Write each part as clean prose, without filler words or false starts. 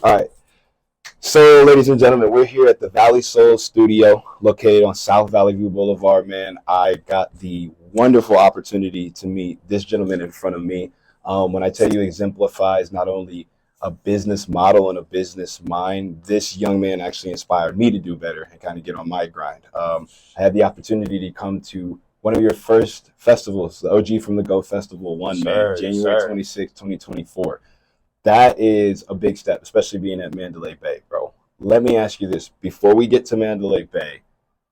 All right. So, ladies and gentlemen, we're here at the Valley Soul Studio, located on South Valley View Boulevard. Man, I got the wonderful opportunity to meet this gentleman in front of me. When I tell you exemplifies not only a business model and a business mind, this young man actually inspired me to do better and kind of get on my grind. I had the opportunity to come to one of your first festivals, the OG from the Go Festival, Yes, one man, sir. Yes, January sir. 26, 2024. That is a big step, especially being at Mandalay Bay, bro. Let me ask you this before we get to Mandalay Bay,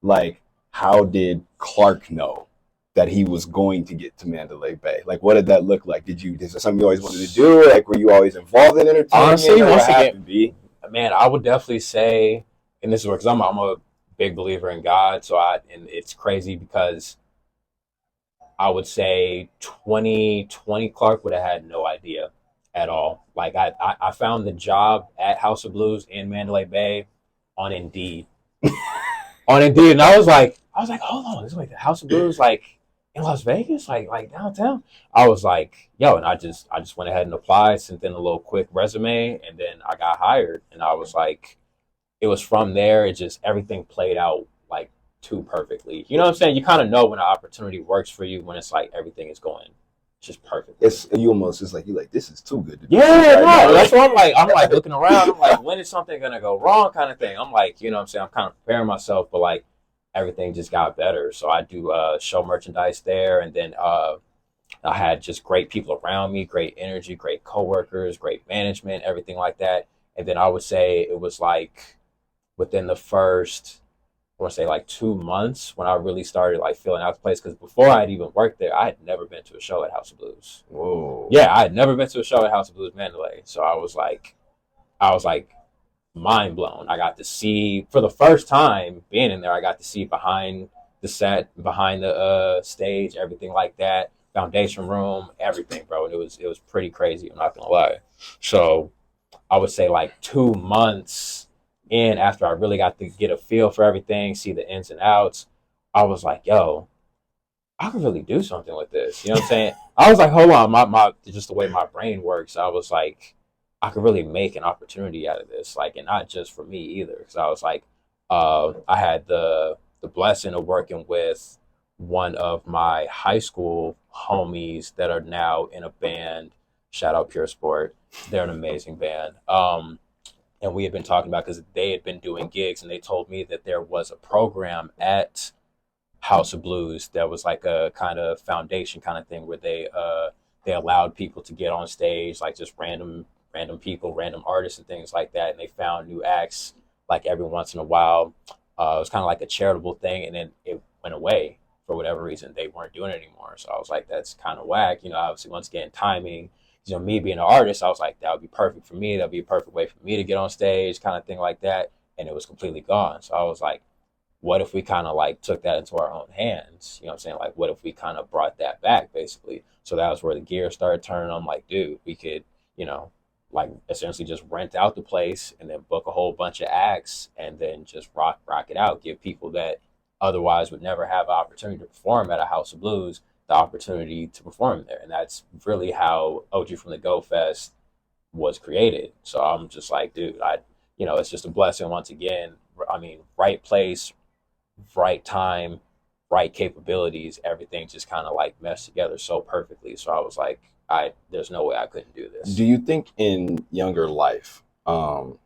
like, how did Clark know that he was going to get to Mandalay Bay? Like, what did that look like? Is that something you always wanted to do? Like, were you always involved in entertainment? Honestly, Or what once again, happened, B? man, I would definitely say, and this is where, because I'm a big believer in God, and it's crazy because I would say 2020 Clark would have had no idea at all. Like I found the job at House of Blues in Mandalay Bay on Indeed. On Indeed, and I was like, hold on, this is like the House of Blues, like in Las Vegas, like downtown. I was like, yo, and I just went ahead and applied, sent in a little quick resume, and then I got hired. And I was like, it was from there. It just everything played out like too perfectly. You know what I'm saying? You kind of know when an opportunity works for you when it's like everything is going just perfectly. It's you almost it's like you like this is too good to be true Yeah, right no, now. that's what I'm like. I'm like looking around. I'm like, when is something gonna go wrong, kind of thing. I'm like, you know what I'm saying? I'm kind of preparing myself, but like everything just got better. So I do show merchandise there, and then I had just great people around me, great energy, great coworkers, great management, everything like that. And then I would say it was like within the first, I want to say like 2 months when I really started like filling out the place. Because before I had even worked there, I had never been to a show at House of Blues. Whoa. Yeah, I had never been to a show at House of Blues Mandalay. So I was like mind blown. I got to see for the first time being in there. I got to see behind the set, behind the stage, everything like that, foundation room, everything, bro. And it was pretty crazy. I'm not gonna lie. So I would say like 2 months in, after I really got to get a feel for everything, see the ins and outs, I was like, yo, I could really do something with this. You know what I'm saying? I was like, hold on, my just the way my brain works, I was like, I could really make an opportunity out of this, like, and not just for me either. Because I was like, I had the blessing of working with one of my high school homies that are now in a band. Shout out Pure Sport. They're an amazing band. And we had been talking about, because they had been doing gigs, and they told me that there was a program at House of Blues that was like a kind of foundation kind of thing where they allowed people to get on stage, like just random people, random artists and things like that, and they found new acts like every once in a while. It was kind of like a charitable thing, and then it went away for whatever reason. They weren't doing it anymore, so I was like, that's kind of whack. Obviously, once again, timing. Me being an artist, I was like, that would be perfect for me. That'd be a perfect way for me to get on stage, kind of thing like that. And it was completely gone. So I was like, what if we kind of like took that into our own hands? You know what I'm saying? Like, what if we kind of brought that back, basically? So that was where the gears started turning. I'm like, dude, we could, you know, like essentially just rent out the place and then book a whole bunch of acts and then just rock it out. Give people that otherwise would never have an opportunity to perform at a House of Blues the opportunity to perform there. And that's really how OG from the Go Fest was created. So I'm just like, dude, it's just a blessing once again. I mean, right place, right time, right capabilities, everything just kind of like meshed together so perfectly. So I was like, there's no way I couldn't do this. Do you think in younger life, can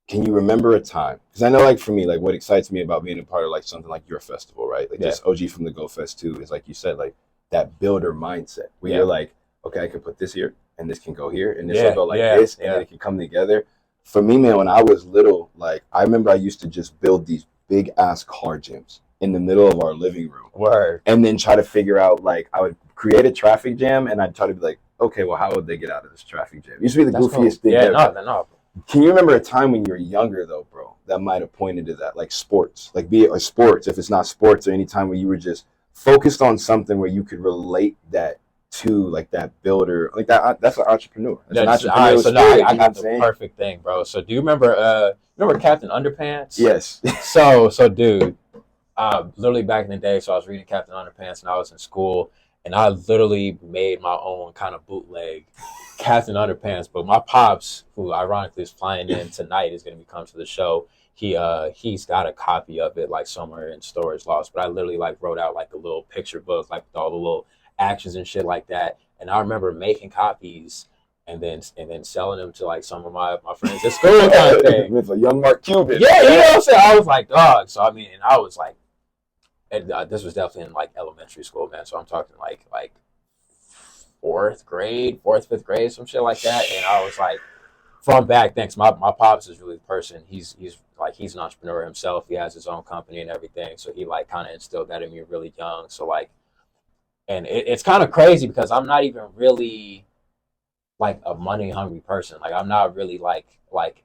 you remember a time? Because I know, like, for me, like, what excites me about being a part of, like, something like your festival, right? Like, Yeah. just OG from the Go Fest, too, is, like you said, like, that builder mindset where Yeah. you're like, okay, I can put this here, and this can go here, and this Yeah, will go like yeah, this, and yeah. then it can come together. For me, man, when I was little, like, I remember I used to just build these big-ass car gyms in the middle of our living room. Word. And then try to figure out, like, I would create a traffic jam, and I'd try to be like, okay, well, how would they get out of this traffic jam? It used to be the That's goofiest cool. thing Yeah, ever. no. Can you remember a time when you were younger, though, bro, that might have pointed to that? Like sports, like be it like sports, if it's not sports, or any time where you were just focused on something where you could relate that to, like, that builder, like that. That's an entrepreneur. That's an All right, entrepreneurial so no, spirit, I you know got what I'm the saying? perfect thing, bro. So do you remember Captain Underpants? Yes. So dude, literally back in the day, so I was reading Captain Underpants and I was in school, and I literally made my own kind of bootleg Captain Underpants. But my pops, who ironically is flying in tonight, is going to be coming to the show. He's got a copy of it like somewhere in storage lost. But I literally like wrote out like a little picture book, like with all the little actions and shit like that. And I remember making copies and then selling them to like some of my friends at school kind of thing. With a young Mark Cuban. Yeah, you know what I'm saying? I was like, dog. So I mean, and I was like, and this was definitely in like elementary school, man. So I'm talking like fourth grade, fifth grade, some shit like that. And I was like, from back then, 'cause my pops is really the person. He's an entrepreneur himself. He has his own company and everything. So he like kind of instilled that in me really young. So like, and it's kind of crazy because I'm not even really like a money hungry person. Like I'm not really like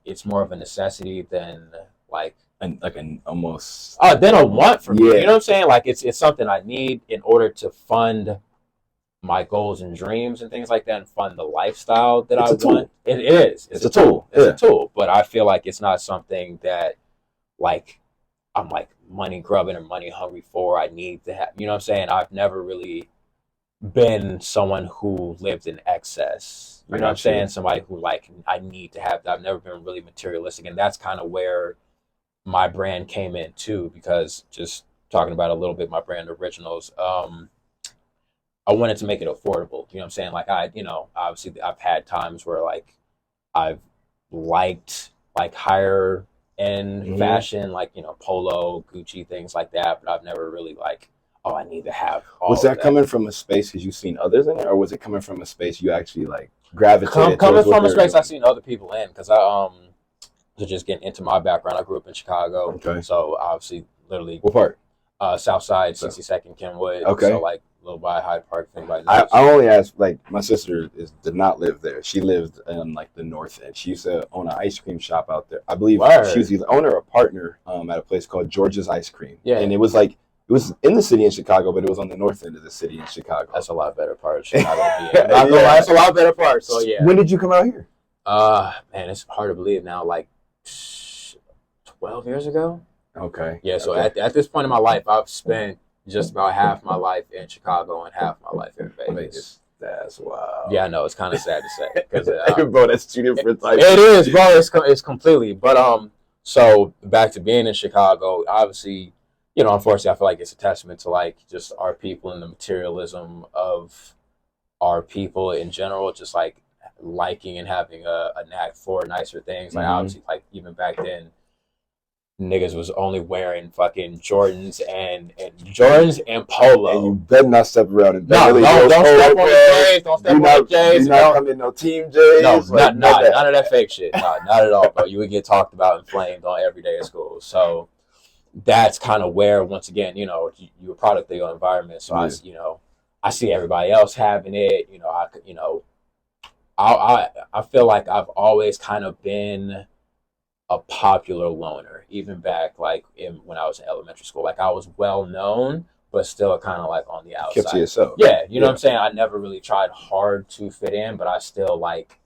it's more of a necessity than like And like an almost. than a want for me. Yeah. You know what I'm saying? Like it's something I need in order to fund my goals and dreams and things like that and fund the lifestyle that It's I a tool. want. It is. It's a tool. It's Yeah. a tool. But I feel like it's not something that like I'm like money grubbing or money hungry for. I need to have, you know what I'm saying? I've never really been someone who lived in excess. You I know what I'm got you. saying? Somebody who like I need to have that. I've never been really materialistic, and that's kind of where my brand came in too. Because just talking about a little bit my brand originals, I wanted to make it affordable. You know what I'm saying? Like obviously I've had times where like I've liked like higher end fashion, like Polo, Gucci, things like that, but I've never really like, oh, I need to have all Was of that coming from a space because you've seen others in it, or was it coming from a space you actually like gravitated coming towards what from a they were space doing? I've seen other people in, because to just get into my background, I grew up in Chicago. Okay. So obviously literally What part? South Side, So- 62nd Kenwood. Okay. So like little by Hyde Park thing by I only asked, like, my sister did not live there. She lived in like the north end. She used to own an ice cream shop out there. I believe Word. she was either owner or partner at a place called George's Ice Cream. Yeah. And it was in the city in Chicago, but it was on the north end of the city in Chicago. That's a lot better part of Chicago. Yeah. Not gonna lie, that's a lot better part. So yeah. When did you come out here? Man, it's hard to believe now. Like 12 years ago. Okay. Yeah. So Okay. at this point in my life, I've spent just about half my life in Chicago and half my life in Vegas. That's wild. Yeah, I know, it's kind of sad to say because Bro, that's two different types. it is, bro. It's completely. But so back to being in Chicago, obviously, unfortunately, I feel like it's a testament to like just our people and the materialism of our people in general, just like liking and having a knack for nicer things. Like obviously, like even back then, niggas was only wearing fucking Jordans and Polo. And you better not step around in No, Beverly don't Hills step on Polo. the J's. Don't step on the J's. Do not come in no Team J's. No, like, none of that fake shit. No, not at all, bro. You would get talked about and flamed on every day at school. So that's kind of where, once again, you're a product of your environment. So I see everybody else having it. I feel like I've always kind of been a popular loner, even back like when I was in elementary school. Like I was well known, but still kind of like on the outside. Kept to yourself. Yeah, you know what I'm saying? I never really tried hard to fit in, but I still like,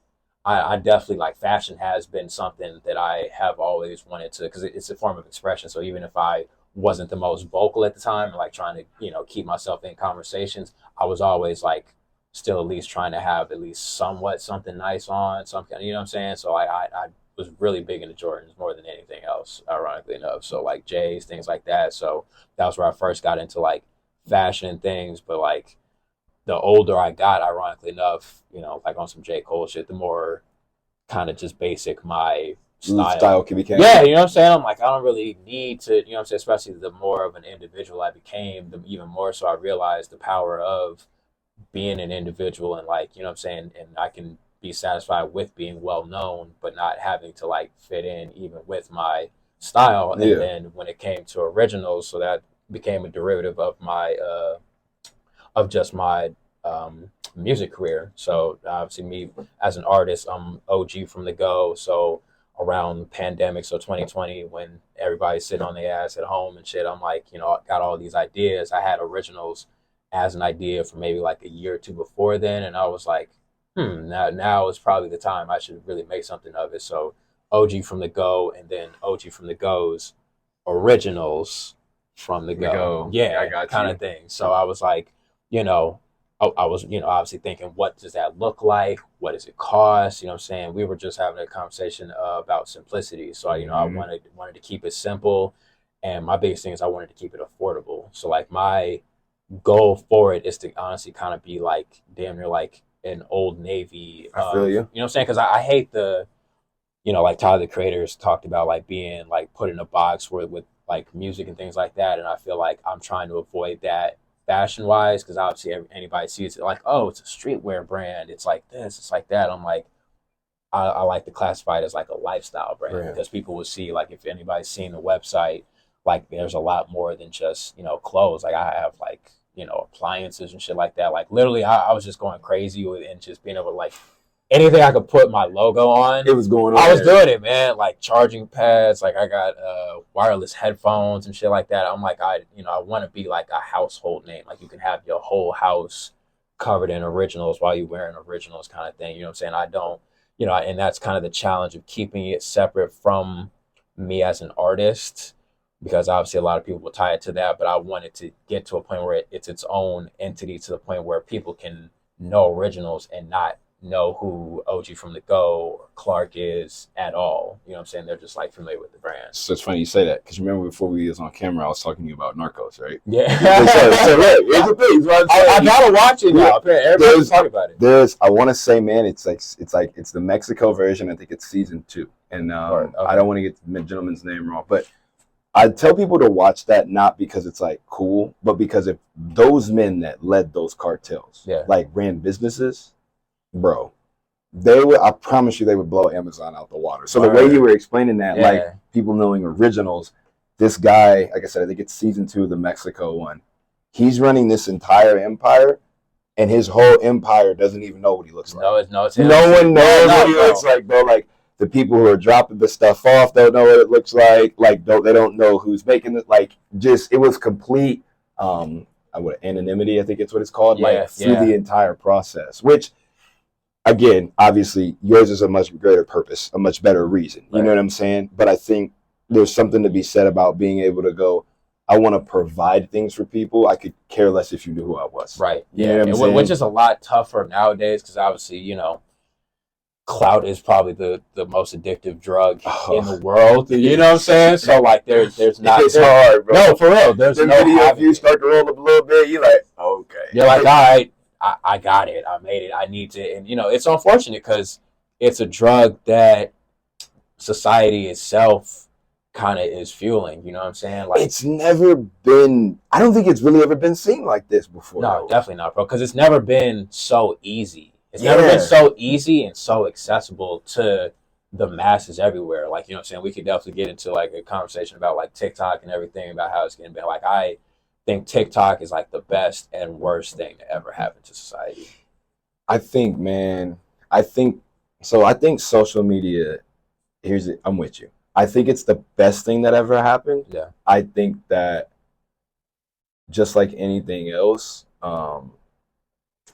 I definitely like fashion has been something that I have always wanted to, because it's a form of expression. So even if I wasn't the most vocal at the time, like trying to, keep myself in conversations, I was always like still at least trying to have at least somewhat something nice on, something, you know what I'm saying? So I was really big into Jordans more than anything else, ironically enough. So like J's, things like that. So that was where I first got into like fashion and things. But like the older I got, ironically enough, like on some J. Cole shit, the more kind of just basic my style became. Yeah, you know what I'm saying? I'm like, I don't really need to, you know what I'm saying? Especially the more of an individual I became, the even more so I realized the power of being an individual and like, you know what I'm saying? And I can be satisfied with being well known, but not having to like fit in even with my style. And then when it came to originals, so that became a derivative of my of just my music career. So obviously me as an artist, I'm OG from the go. So around the pandemic, so 2020, when everybody's sitting on their ass at home and shit, I'm like, I got all these ideas. I had originals as an idea for maybe like a year or two before then, and I was like, now is probably the time I should really make something of it. So OG from the go, and then OG from the go's originals from the go. Yeah, I got kind of thing. So I was like, I was, obviously thinking, what does that look like? What does it cost? You know what I'm saying? We were just having a conversation about simplicity. So, I Hmm. wanted to keep it simple. And my biggest thing is I wanted to keep it affordable. So, like, my goal for it is to honestly kind of be like damn near like an Old Navy I feel of, you. you know what I'm saying? Because I hate like Tyler the Creator's talked about like being like put in a box with like music and things like that. And I feel like I'm trying to avoid that fashion wise because obviously anybody sees it like, oh, it's a streetwear brand. It's like this, it's like that. I'm like, I like to classify it as like a lifestyle brand Brand. because people will see like if anybody's seen the website, like there's a lot more than just clothes. Like I have like appliances and shit like that. Like literally, I was just going crazy with and just being able to like anything I could put my logo on. It was going on I was there. doing it, man. Like charging pads, like I got wireless headphones and shit like that. I'm like, I want to be like a household name. Like you can have your whole house covered in originals while you're wearing originals, kind of thing. You know what I'm saying? I don't, and that's kind of the challenge of keeping it separate from me as an artist, because obviously a lot of people will tie it to that. But I wanted to get to a point where it's its own entity, to the point where people can know originals and not know who OG from the Go or Clark is at all. You know what I'm saying? They're just like familiar with the brand. So it's funny you say that because remember before we was on camera, I was talking to you about Narcos, right? Yeah. So look, here's the thing. I gotta watch it now. Everybody's talking about it. I want to say, man, it's the Mexico version. I think it's season 2, and Okay. I don't want to get the gentleman's name wrong, but I tell people to watch that not because it's like cool, but because if those men that led those cartels, Yeah. like ran businesses, bro, they would. I promise you, they would blow Amazon out the water. So the way you were explaining that, Yeah. like people knowing originals, this guy, like I said, I think it's season 2 of the Mexico one. He's running this entire empire, and his whole empire doesn't even know what he looks like. It's him. No one knows what he bro. looks like, bro. Like the people who are dropping the stuff off don't know what it looks like. Like they don't know who's making it. Like just it was complete anonymity. I think it's what it's called. Yeah, like through the entire process, which again, obviously, yours is a much greater purpose, a much better reason. You know what I'm saying? But I think there's something to be said about being able to go, I want to provide things for people. I could care less if you knew who I was. Right. You Yeah. know what I'm saying? Which is a lot tougher nowadays because obviously, clout is probably the most addictive drug in the world. You know what I'm saying? So like there's not It's hard, bro. No, for real. There's The no video of you start to roll up a little bit, you're like, okay. You're like, all right, I got it. I made it. I need to. And it's unfortunate because it's a drug that society itself kind of is fueling. You know what I'm saying? Like It's never been, I don't think it's really ever been seen like this before. no, though. definitely not, bro. Because it's never been so easy. It's never been so easy and so accessible to the masses everywhere. Like, you know what I'm saying? We could definitely get into like a conversation about like TikTok and everything about how it's getting better. Like, I think TikTok is like the best and worst thing to ever happen to society. I think, man, I think social media, I'm with you. I think it's the best thing that ever happened. Yeah. I think that just like anything else,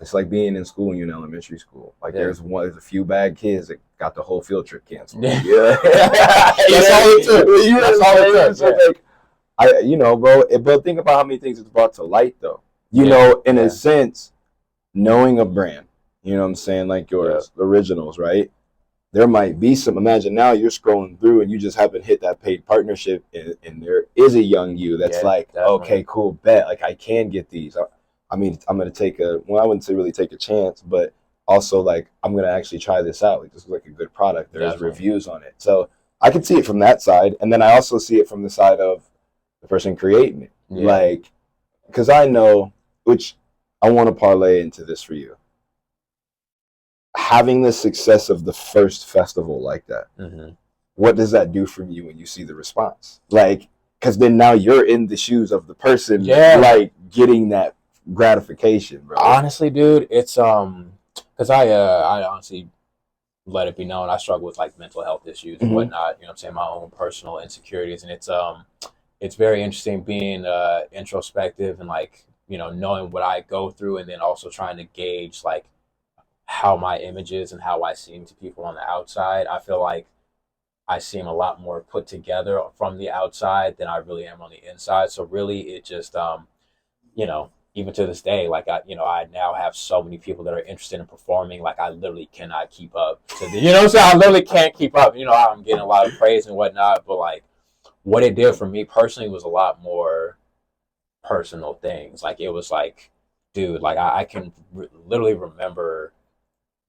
it's like being in school when you're in elementary school. Like there's a few bad kids that got the whole field trip canceled. Yeah. That's all it took. That's all it took. So bro, but think about how many things it's brought to light though. In a sense, knowing a brand, you know what I'm saying, like yours, originals, right? There might be some, imagine now you're scrolling through and you just happen to hit that paid partnership and there is a young you that's okay, cool, bet. Like I can get these. I mean, I'm going to take I wouldn't say really take a chance, but also like, I'm going to actually try this out. Like this is like a good product. There's reviews on it. So I can see it from that side. And then I also see it from the side of the person creating it. Yeah. Like, because I know, which I want to parlay into this for you. Having the success of the first festival like that, what does that do for you when you see the response? Like, because then now you're in the shoes of the person, like getting that gratification, bro. Honestly, dude, it's because I honestly let it be known I struggle with like mental health issues and whatnot. You know what I'm saying? My own personal insecurities, and it's very interesting being introspective and like knowing what I go through, and then also trying to gauge like how my image is and how I seem to people on the outside. I feel like I seem a lot more put together from the outside than I really am on the inside. So really, it just even to this day, like I now have so many people that are interested in performing. Like I literally cannot keep up to the, you know what I'm saying? I literally can't keep up. I'm getting a lot of praise and whatnot, but like what it did for me personally was a lot more personal things. Like it was like, dude, like I can literally remember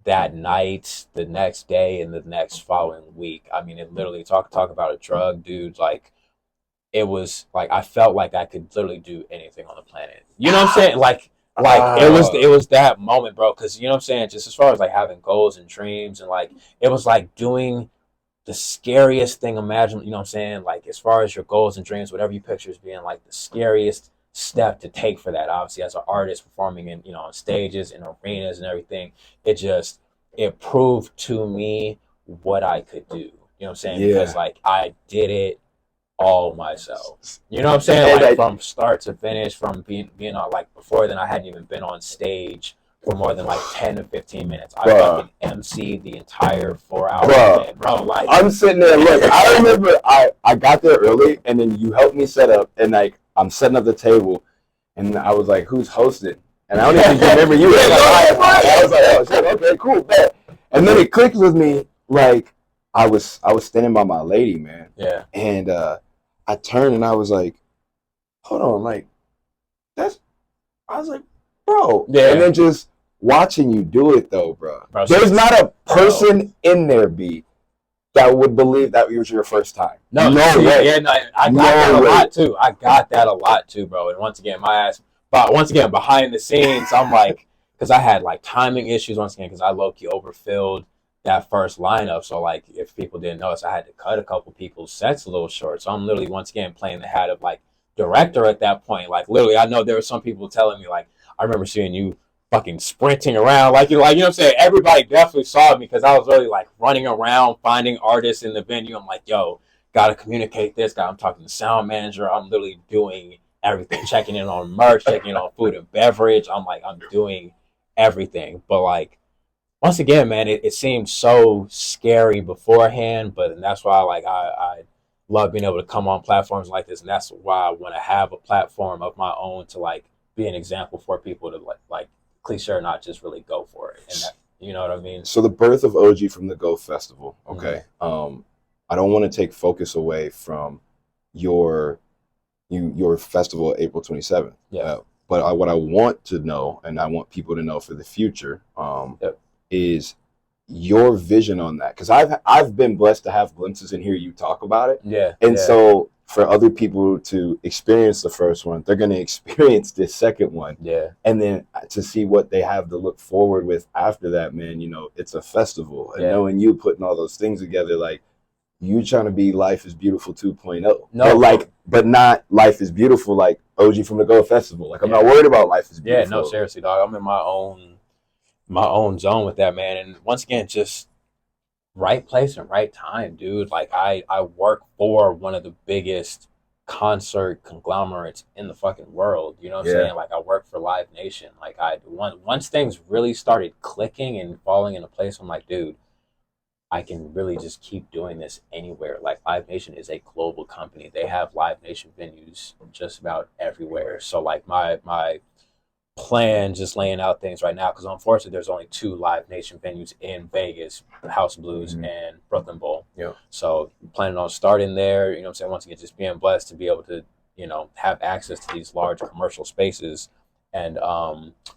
that night, the next day, and the next following week. I mean, it literally talk about a drug, dude. Like it was like I felt like I could literally do anything on the planet. You know what I'm saying? Like it was that moment, bro. Because you know what I'm saying. Just as far as like having goals and dreams, and like it was like doing the scariest thing imaginable. You know what I'm saying? Like as far as your goals and dreams, whatever you picture as being like the scariest step to take for that. Obviously, as an artist performing in on stages and arenas and everything, it proved to me what I could do. You know what I'm saying? Because Yeah. like I did it all myself. You know what I'm saying? Like from start to finish, from being on like before then I hadn't even been on stage for more than like 10 to 15 minutes. I fucking MC'd the entire 4 hour event, bro. Like I'm sitting there, look, I remember I got there early and then you helped me set up and like I'm setting up the table and I was like, who's hosting? And I don't even remember you. I was like, oh shit, okay, cool, bet. And then it clicked with me, like I was standing by my lady, man. Yeah. And I turned and I was like, hold on, like I was like, bro. Yeah. And then just watching you do it though, bro. There's not a person in there, B, that would believe that it was your first time. No way. Yeah, no, I got that a lot too. I got that a lot too, bro. And once again, behind the scenes, I'm like, because I had like timing issues once again, because I low-key overfilled that first lineup. So like, if people didn't notice, I had to cut a couple people's sets a little short. So I'm literally once again playing the hat of like director at that point. Like literally, I know there were some people telling me like, I remember seeing you fucking sprinting around, like you know what I'm saying. Everybody definitely saw me because I was really like running around finding artists in the venue. I'm like, yo, gotta communicate this guy. I'm talking to the sound manager. I'm literally doing everything, checking in on merch, checking in on food and beverage. I'm doing everything. But like once again, man, it seemed so scary beforehand, but that's why like I love being able to come on platforms like this, and that's why I want to have a platform of my own to like be an example for people to like cliche or not, just really go for it. And that, you know what I mean? So the birth of OG from the Go Festival, okay. Mm-hmm. I don't want to take focus away from your festival April 27th. Yeah. But what I want to know, and I want people to know for the future, is your vision on that. Because I've been blessed to have glimpses and hear you talk about it. Yeah. And so for other people to experience the first one, they're going to experience the second one. Yeah. And then to see what they have to look forward with after that, man, it's a festival. And knowing you putting all those things together, like you trying to be Life is Beautiful 2.0. No, but not Life is Beautiful like OG from the Go Festival. Like I'm not worried about Life is Beautiful. Yeah, no, seriously, dog. I'm in my own zone with that, man. And once again, just right place and right time, dude. Like I work for one of the biggest concert conglomerates in the fucking world. You know what I'm saying? Like I work for Live Nation. Like once things really started clicking and falling into place, I'm like, dude, I can really just keep doing this anywhere. Like Live Nation is a global company. They have Live Nation venues just about everywhere. So like my plan, just laying out things right now, because unfortunately there's only 2 Live Nation venues in Vegas, House of Blues and Brooklyn Bowl. Yeah. So planning on starting there, you know what I'm saying? Once again, just being blessed to be able to, have access to these large commercial spaces. And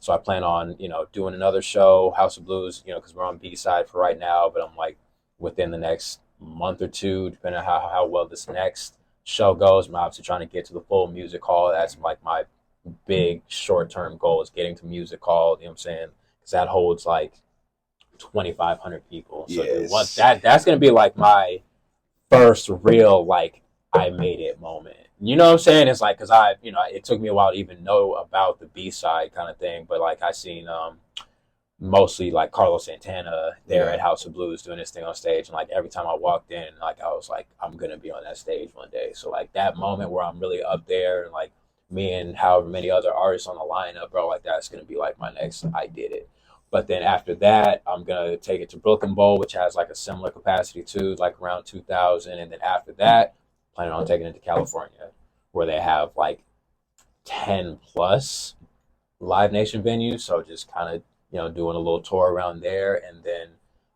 so I plan on, doing another show, House of Blues, because we're on B-side for right now, but I'm like within the next month or two, depending on how well this next show goes, I'm obviously trying to get to the full music hall. That's like my big short-term goal, is getting to music hall, you know what I'm saying? Because that holds like 2,500 people. So that's going to be like my first real, like, I made it moment. You know what I'm saying? It's like, because it took me a while to even know about the B-side kind of thing, but like I seen mostly like Carlos Santana there at House of Blues doing this thing on stage, and like every time I walked in, like I was like, I'm going to be on that stage one day. So like that moment where I'm really up there, and like me and however many other artists on the lineup, bro, like that's going to be like my next I did it. But then after that, I'm going to take it to Brooklyn Bowl, which has like a similar capacity too, like around 2,000. And then after that, planning on taking it to California, where they have like 10 plus Live Nation venues. So just kind of, doing a little tour around there, and then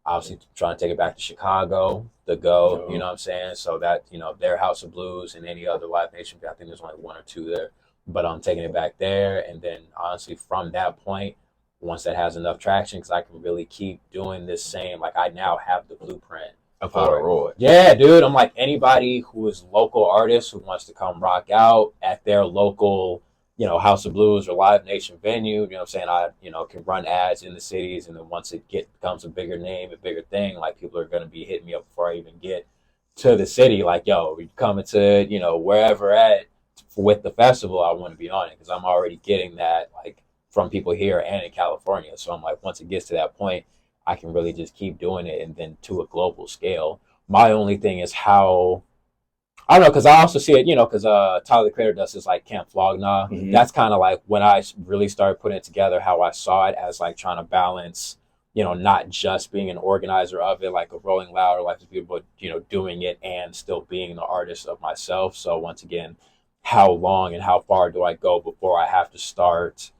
obviously trying to take it back to Chicago, the Go, you know what I'm saying? So that, their House of Blues and any other Live Nation, I think there's only one or two there, but I'm taking it back there. And then honestly, from that point, once that has enough traction, because I can really keep doing this same, like I now have the blueprint of how to roll it. Yeah, dude. I'm like, anybody who is local artist who wants to come rock out at their local, House of Blues or Live Nation venue, you know what I'm saying? I, can run ads in the cities, and then once it becomes a bigger name, a bigger thing, like people are gonna be hitting me up before I even get to the city, like, yo, we coming to, wherever at with the festival, I want to be on it, because I'm already getting that, like, from people here and in California. So I'm like, once it gets to that point, I can really just keep doing it, and then to a global scale. My only thing is how, I don't know, because I also see it, because Tyler the Creator does this like Camp Flog Gnaw. Mhm. That's kind of like when I really started putting it together, how I saw it as like trying to balance, not just being an organizer of it, like a Rolling Loud or Life is Beautiful, but, doing it and still being the artist of myself. So once again, how long and how far do I go before I have to start,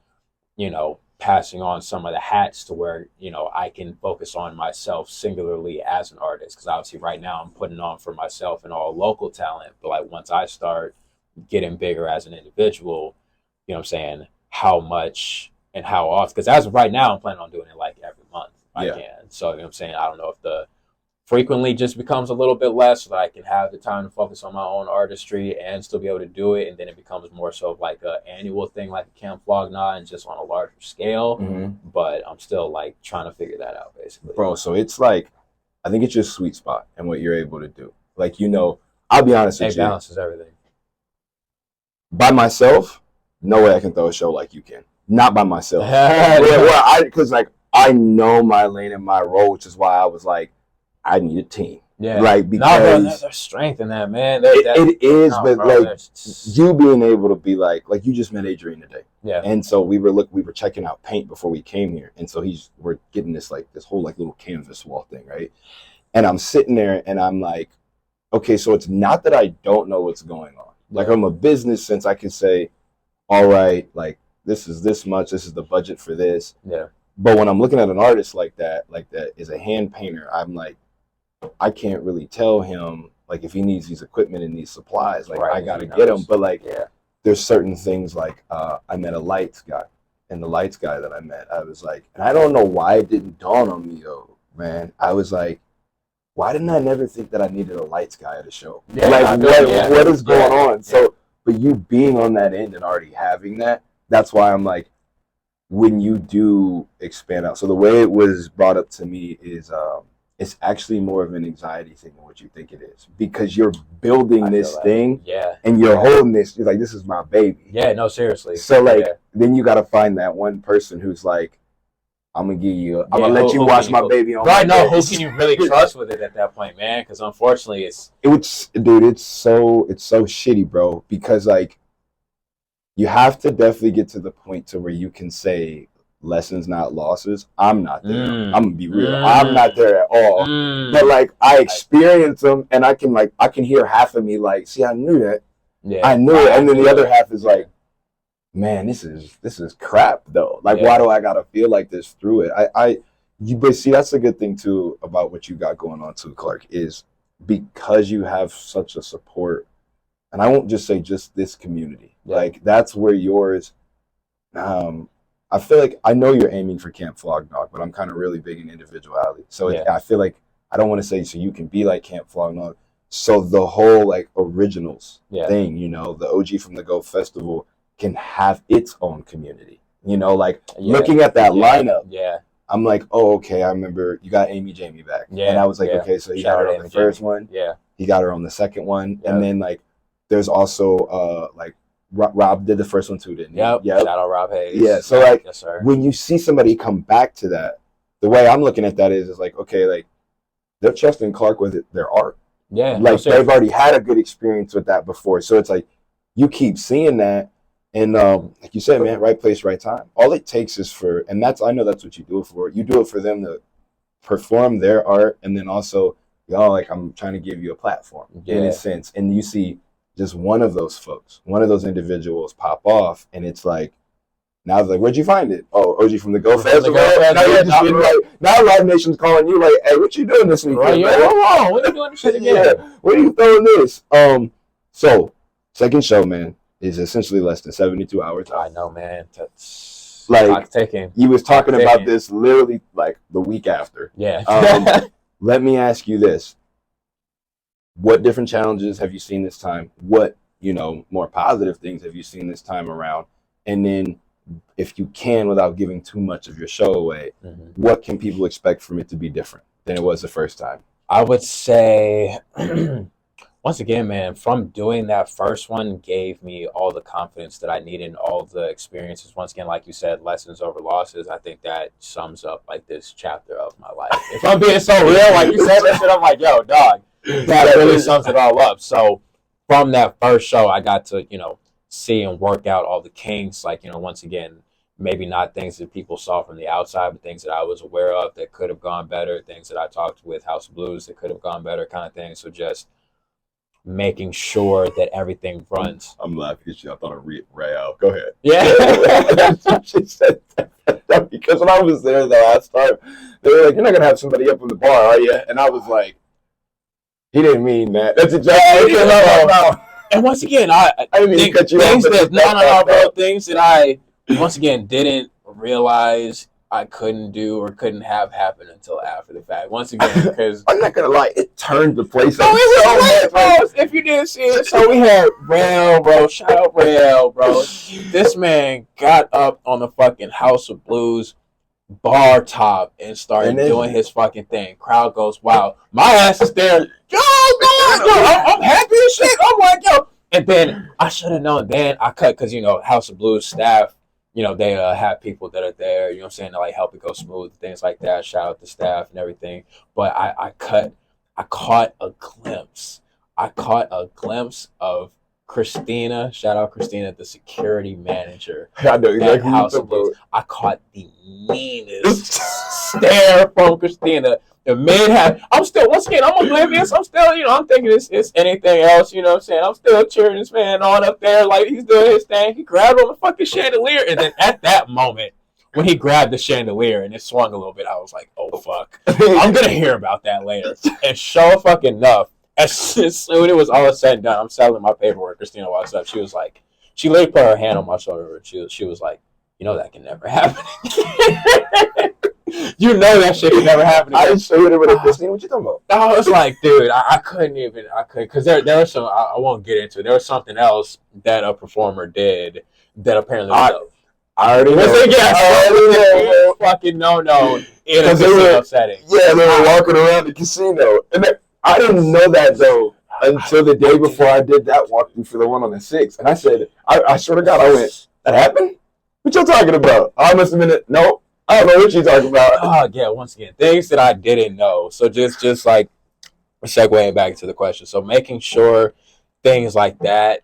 passing on some of the hats to where, I can focus on myself singularly as an artist. Because obviously right now I'm putting on for myself and all local talent. But like once I start getting bigger as an individual, you know what I'm saying, how much and how often. Because as of right now, I'm planning on doing it like every month if I can. So, you know what I'm saying, I don't know if the frequently just becomes a little bit less, so that I can have the time to focus on my own artistry and still be able to do it. And then it becomes more so of like an annual thing, like a Camp Flog Gnaw, and just on a larger scale. Mm-hmm. But I'm still like trying to figure that out, basically. Bro, so it's like, I think it's your sweet spot and what you're able to do. Like, I'll be honest with you. It balances everything. By myself, no way I can throw a show like you can. Not by myself. Because like I know my lane and my role, which is why I was like, I need a team. Yeah. Like, because no, there's strength in that, man. It is, but bro, like you being able to be like you just met Adrian today. Yeah. And so we were checking out paint before we came here. And so we're getting this whole like little canvas wall thing, right? And I'm sitting there and I'm like, okay, so it's not that I don't know what's going on. Like from a business sense, I can say, all right, like this is this much, this is the budget for this. Yeah. But when I'm looking at an artist like that is a hand painter, I'm like, I can't really tell him like if he needs these equipment and these supplies, like I gotta get them. But like, there's certain things like I met a lights guy, and the lights guy that I met, I was like, and I don't know why it didn't dawn on me though, man. I was like, why didn't I never think that I needed a lights guy at a show? Yeah, like what is going on? So, but you being on that end and already having that, that's why I'm like, when you do expand out. So the way it was brought up to me is it's actually more of an anxiety thing than what you think it is, because you're building this thing and you're holding this. You're like, this is my baby. Yeah, no, seriously. So like, then you got to find that one person who's like, I'm gonna let you watch my baby on right. No, who can you really trust with it at that point, man? Because unfortunately, it's so shitty, bro. Because like, you have to definitely get to the point to where you can say, lessons not losses. I'm not there. I'm gonna be real. I'm not there at all. But like I experience them, and I can hear half of me like, see, I knew that. Yeah, I knew it, and then the other half is like, man, this is crap though. Like, why do I gotta feel like this through it? But see, that's a good thing too about what you got going on too, Clark, is because you have such a support, and I won't just say just this community. Like that's where yours. I feel like I know you're aiming for Camp Flog Gnaw, but I'm kind of really big in individuality. So I feel like I don't want to say so you can be like Camp Flog Gnaw. So the whole like originals thing, the OG from the Go Festival can have its own community. Like looking at that lineup, I'm like, oh, okay, I remember you got Amy Jamie back. And I was like, okay, so he got her on the first one. Yeah. He got her on the second one. And then like there's also like Rob did the first one too, didn't he? Yep. Shout out Rob Hayes. Yeah. So like, when you see somebody come back to that, the way I'm looking at that is like, okay, like they're trusting Clark with their art. Yeah. Like they've already had a good experience with that before. So it's like, you keep seeing that. And like you said, man, right place, right time. All it takes is I know that's what you do it for. You do it for them to perform their art. And then also, like I'm trying to give you a platform in a sense. And you see just one of those folks, one of those individuals pop off, and it's like, Now I was like, where'd you find it? Oh, OG from the Go From the Festival. Go Now you're just Festival. getting like, now Live Nation's calling you like, hey, what you doing this weekend? Right, man? whoa, when are you doing this shit again? Yeah, where are you throwing this? So second show, man, is essentially less than 72 hours. I know, man. That's like taking. You was talking about this literally like the week after. Yeah. Let me ask you this. What different challenges have you seen this time? What, more positive things have you seen this time around? And then if you can, without giving too much of your show away, what can people expect from it to be different than it was the first time? I would say, once again, man, from doing that first one gave me all the confidence that I needed and all the experiences. Once again, like you said, lessons over losses. I think that sums up like this chapter of my life. If I'm being so real, like you said that shit, I'm like, yo, dog, that really sums it all up. So from that first show, I got to, see and work out all the kinks. Like, once again, maybe not things that people saw from the outside, but things that I was aware of that could have gone better, things that I talked with House of Blues that could have gone better, kind of thing. So just making sure that everything runs. I'm laughing at you. I thought of Rael. Go ahead. Yeah. She said that because when I was there the last time, they were like, you're not going to have somebody up in the bar, are you? And I was like, he didn't mean that. That's exactly what I'm talking about. And once again, I didn't mean to cut you things off. that, bro, things that I, once again, didn't realize I couldn't do or couldn't have happened until after the fact. Once again, because I'm not gonna lie, it turned the place up. Oh, it was lit, bro. If you didn't see it, so we had Rail, bro. Shout out Rail, bro. This man got up on the fucking House of Blues bar top and started doing his fucking thing. Crowd goes wild. My ass is there. Yo, I'm happy as shit. I'm like, yo. And then I should have known. Then I cut because House of Blues staff. They have people that are there, what I'm saying, to like help it go smooth, things like that. Shout out to staff and everything. But I caught a glimpse. I caught a glimpse of Christina. Shout out Christina, the security manager. I know exactly House of Blues. I caught the meanest stare from Christina. The mid hat. I'm still, once again, I'm oblivious. I'm still, I'm thinking it's anything else, what I'm saying? I'm still cheering this man on up there like he's doing his thing. He grabbed on the fucking chandelier. And then at that moment, when he grabbed the chandelier and it swung a little bit, I was like, oh, fuck. I'm going to hear about that later. And sure fucking enough, as soon as it was all said and done, I'm selling my paperwork. Christina walks up. She was like, she literally put her hand on my shoulder. And she was like, that can never happen again. That shit can never happen again. I didn't show it with a Christina. What you talking about? I was like, dude, I couldn't, because there was some, I won't get into it. There was something else that a performer did that apparently I already know. Fucking no in a casino setting. Yeah, they were walking around the casino. And I didn't know that, though, until the day before I did that walkthrough for the one on the 6th. And I said, I swear to God, I went, that happened? What y'all talking about? I must have been, no. I don't know what you're talking about. Oh, yeah, once again, things that I didn't know. So just like segueing back to the question. So making sure things like that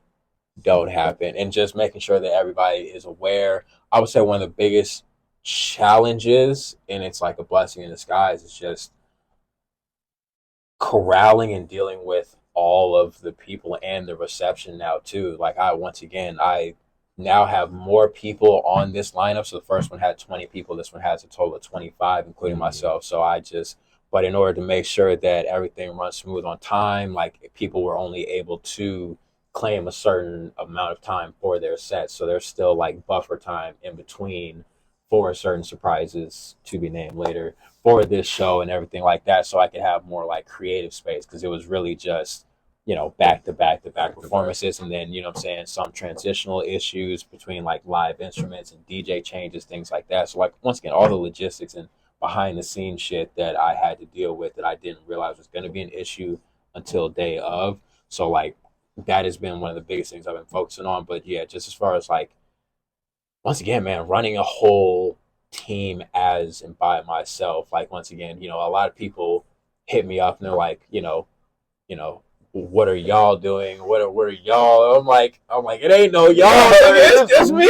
don't happen and just making sure that everybody is aware. I would say one of the biggest challenges, and it's like a blessing in disguise, is just corralling and dealing with all of the people and the reception now too. Like I now have more people on this lineup. So the first one had 20 people. This one has a total of 25, including myself. So but in order to make sure that everything runs smooth on time, like people were only able to claim a certain amount of time for their set. So there's still like buffer time in between for certain surprises to be named later for this show and everything like that. So I could have more like creative space, because it was really just, back to back performances. And then, what I'm saying, some transitional issues between like live instruments and DJ changes, things like that. So like, once again, all the logistics and behind the scenes shit that I had to deal with that I didn't realize was going to be an issue until day of. So like, that has been one of the biggest things I've been focusing on. But yeah, just as far as like, once again, man, running a whole team as and by myself, like, once again, a lot of people hit me up and they're like, what are y'all doing? What are y'all? I'm like, it ain't no y'all. It's just me.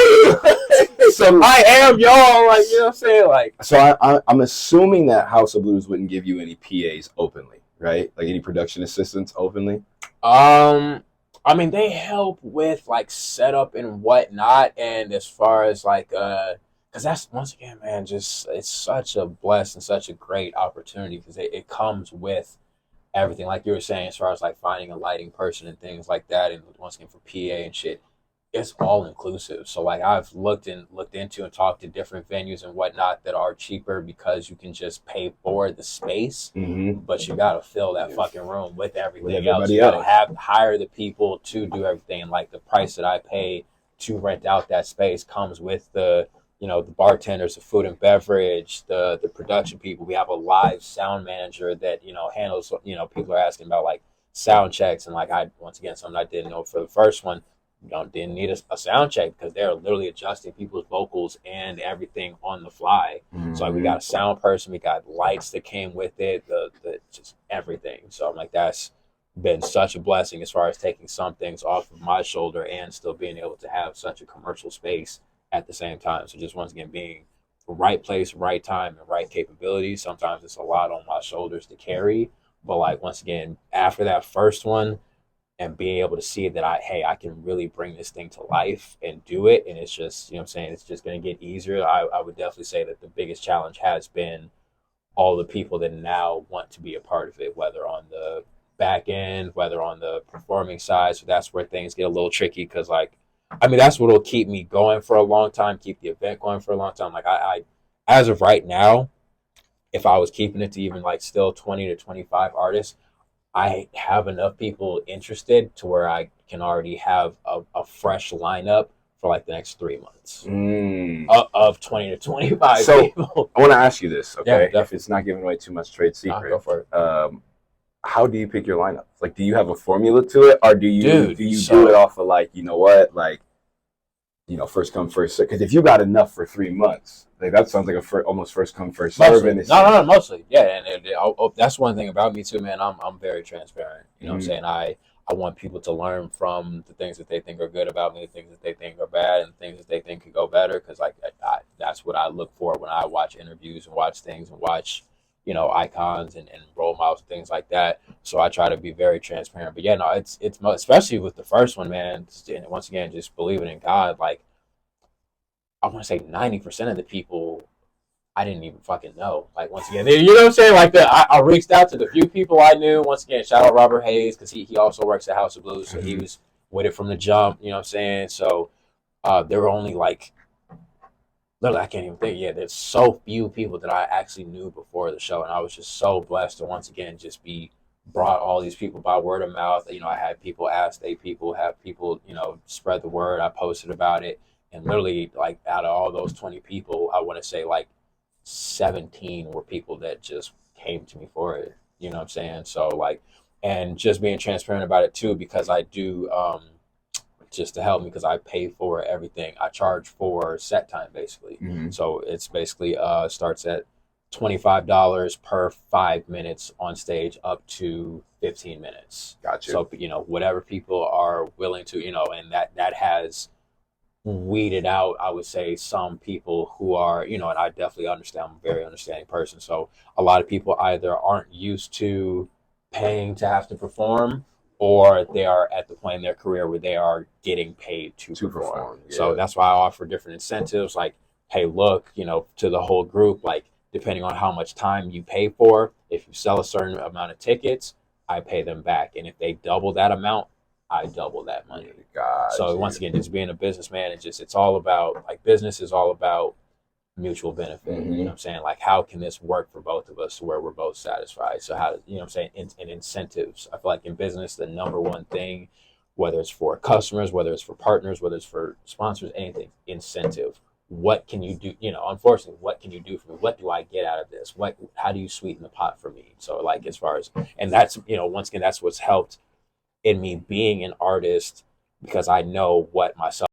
So I am y'all. Like, what I'm saying? Like, so I'm assuming that House of Blues wouldn't give you any PAs openly, right? Like any production assistants openly. I mean, they help with like setup and whatnot, and as far as like, because that's once again, man, just it's such a blessed and such a great opportunity because it comes with everything, like you were saying, as far as like finding a lighting person and things like that, and once again for PA and shit, it's all inclusive. So like I've looked into and talked to different venues and whatnot that are cheaper because you can just pay for the space, but you gotta fill that fucking room with everything else. You gotta hire the people to do everything, and like the price that I pay to rent out that space comes with the the bartenders, the food and beverage, the production people. We have a live sound manager that handles people are asking about like sound checks, and like I once again something I didn't know for the first one. Didn't need a sound check because they're literally adjusting people's vocals and everything on the fly. So like we got a sound person, we got lights that came with it, the just everything. So I'm like, that's been such a blessing as far as taking some things off of my shoulder and still being able to have such a commercial space at the same time. So just once again being right place, right time, and right capability. Sometimes it's a lot on my shoulders to carry, but like once again, after that first one, and being able to see that I can really bring this thing to life and do it. And it's just, I'm saying, it's just going to get easier. I would definitely say that the biggest challenge has been all the people that now want to be a part of it, whether on the back end, whether on the performing side. So that's where things get a little tricky because that's what will keep me going for a long time, keep the event going for a long time. Like I as of right now, if I was keeping it to even like still 20 to 25 artists, I have enough people interested to where I can already have a fresh lineup for like the next 3 months of 20 to 25 people. I want to ask you this, okay? Yeah, if it's not giving away too much trade secret. Go for it. How do you pick your lineup? Like, do you have a formula to it, or do you do it off of like, first come first serve? Because if you got enough for 3 months, like that sounds like almost first come first serve. No, mostly, yeah. And that's one thing about me too, man. I'm very transparent. You know what I'm saying? I want people to learn from the things that they think are good about me, the things that they think are bad, and the things that they think could go better. Because that's what I look for when I watch interviews and watch things and watch icons and role models and things like that. So I try to be very transparent. But yeah, no, it's especially with the first one, man. And once again, just believing in God. Like I want to say 90% of the people I didn't even fucking know. Like once again, you know what I'm saying? Like I reached out to the few people I knew. Once again, shout out Robert Hayes because he also works at House of Blues, so he was with it from the jump. You know what I'm saying? So there were only like. Literally, I can't even think. Yeah, there's so few people that I actually knew before the show, and I was just so blessed to once again just be brought all these people by word of mouth. I had people ask, have people, spread the word. I posted about it, and literally, like out of all those 20 people, I want to say like 17 were people that just came to me for it. You know what I'm saying? So like, and just being transparent about it too, because I do. Just to help me because I pay for everything. I charge for set time basically. So it's basically starts at $25 per 5 minutes on stage up to 15 minutes. Gotcha. So whatever people are willing to, and that has weeded out, I would say, some people who are, and I definitely understand. I'm a very understanding person. So a lot of people either aren't used to paying to have to perform, or they are at the point in their career where they are getting paid to perform. Yeah. So that's why I offer different incentives like, hey, look, to the whole group, like depending on how much time you pay for, if you sell a certain amount of tickets, I pay them back. And if they double that amount, I double that money. Gotcha. So once again, just being a businessman, it's all about, like, business is all about mutual benefit. You know what I'm saying? Like, how can this work for both of us to where we're both satisfied? So how, you know what I'm saying? And incentives. I feel like in business, the number one thing, whether it's for customers, whether it's for partners, whether it's for sponsors, anything, incentive. What can you do? Unfortunately, what can you do for me? What do I get out of this? How do you sweeten the pot for me? So like, as far as, and that's, once again, that's what's helped in me being an artist, because I know what myself